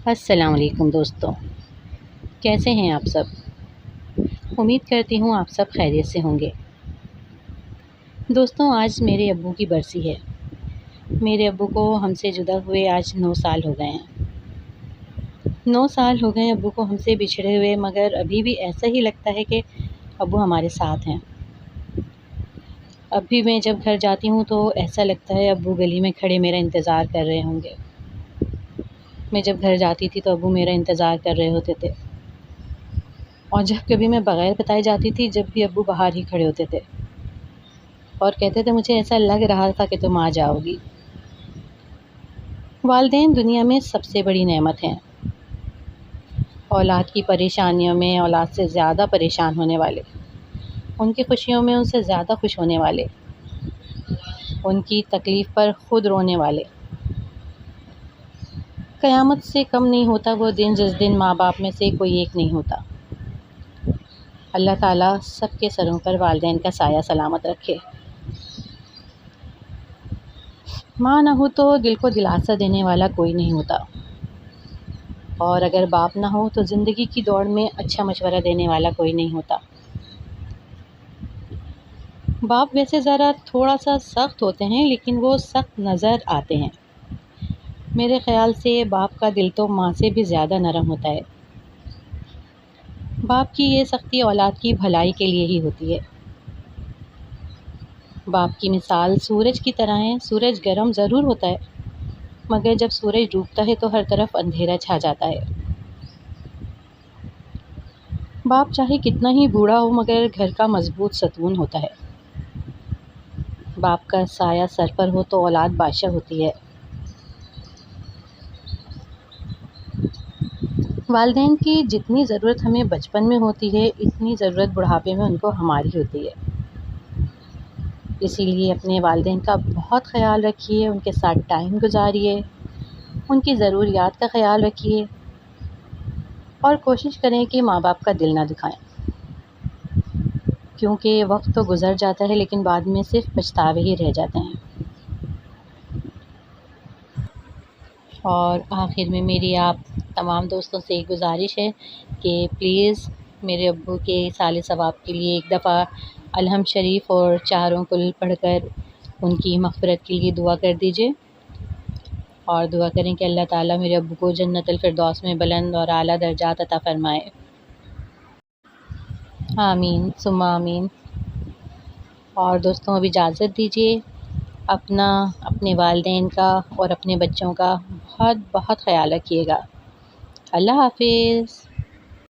السلام علیکم دوستوں، کیسے ہیں آپ سب؟ امید کرتی ہوں آپ سب خیریت سے ہوں گے۔ دوستوں، آج میرے ابو کی برسی ہے۔ میرے ابو کو ہم سے جدا ہوئے آج 9 سال ہو گئے ہیں۔ 9 سال ہو گئے ابو کو ہم سے بچھڑے ہوئے، مگر ابھی بھی ایسا ہی لگتا ہے کہ ابو ہمارے ساتھ ہیں۔ اب بھی میں جب گھر جاتی ہوں تو ایسا لگتا ہے ابو گلی میں کھڑے میرا انتظار کر رہے ہوں گے۔ میں جب گھر جاتی تھی تو ابو میرا انتظار کر رہے ہوتے تھے، اور جب کبھی میں بغیر بتائے جاتی تھی جب بھی ابو باہر ہی کھڑے ہوتے تھے اور کہتے تھے مجھے ایسا لگ رہا تھا کہ تم آ جاؤ گی۔ والدین دنیا میں سب سے بڑی نعمت ہیں۔ اولاد کی پریشانیوں میں اولاد سے زیادہ پریشان ہونے والے، ان کی خوشیوں میں ان سے زیادہ خوش ہونے والے، ان کی تکلیف پر خود رونے والے۔ قیامت سے کم نہیں ہوتا وہ دن جس دن ماں باپ میں سے کوئی ایک نہیں ہوتا۔ اللہ تعالیٰ سب کے سروں پر والدین کا سایہ سلامت رکھے۔ ماں نہ ہو تو دل کو دلاسا دینے والا کوئی نہیں ہوتا، اور اگر باپ نہ ہو تو زندگی کی دوڑ میں اچھا مشورہ دینے والا کوئی نہیں ہوتا۔ باپ ویسے ذرا تھوڑا سا سخت ہوتے ہیں، لیکن وہ سخت نظر آتے ہیں۔ میرے خیال سے باپ کا دل تو ماں سے بھی زیادہ نرم ہوتا ہے۔ باپ کی یہ سختی اولاد کی بھلائی کے لیے ہی ہوتی ہے۔ باپ کی مثال سورج کی طرح ہے۔ سورج گرم ضرور ہوتا ہے، مگر جب سورج ڈوبتا ہے تو ہر طرف اندھیرا چھا جاتا ہے۔ باپ چاہے کتنا ہی بوڑھا ہو مگر گھر کا مضبوط ستون ہوتا ہے۔ باپ کا سایہ سر پر ہو تو اولاد بادشاہ ہوتی ہے۔ والدین کی جتنی ضرورت ہمیں بچپن میں ہوتی ہے اتنی ضرورت بڑھاپے میں ان کو ہماری ہوتی ہے۔ اسی لیے اپنے والدین کا بہت خیال رکھیے، ان کے ساتھ ٹائم گزاریے، ان کی ضروریات کا خیال رکھیے، اور کوشش کریں کہ ماں باپ کا دل نہ دکھائیں، کیونکہ وقت تو گزر جاتا ہے لیکن بعد میں صرف پچھتاوے ہی رہ جاتے ہیں۔ اور آخر میں میری آپ تمام دوستوں سے ایک گزارش ہے کہ پلیز میرے ابو کے سال ثواب کے لیے ایک دفعہ الحمد شریف اور چاروں کل پڑھ کر ان کی مغفرت کے لیے دعا کر دیجیے، اور دعا کریں کہ اللہ تعالیٰ میرے ابو کو جنت الفردوس میں بلند اور اعلیٰ درجات عطا فرمائے۔ آمین ثم آمین۔ اور دوستوں اب اجازت دیجیے، اپنے والدین کا اور اپنے بچوں کا بہت بہت خیال رکھیے گا۔ اللہ حافظ۔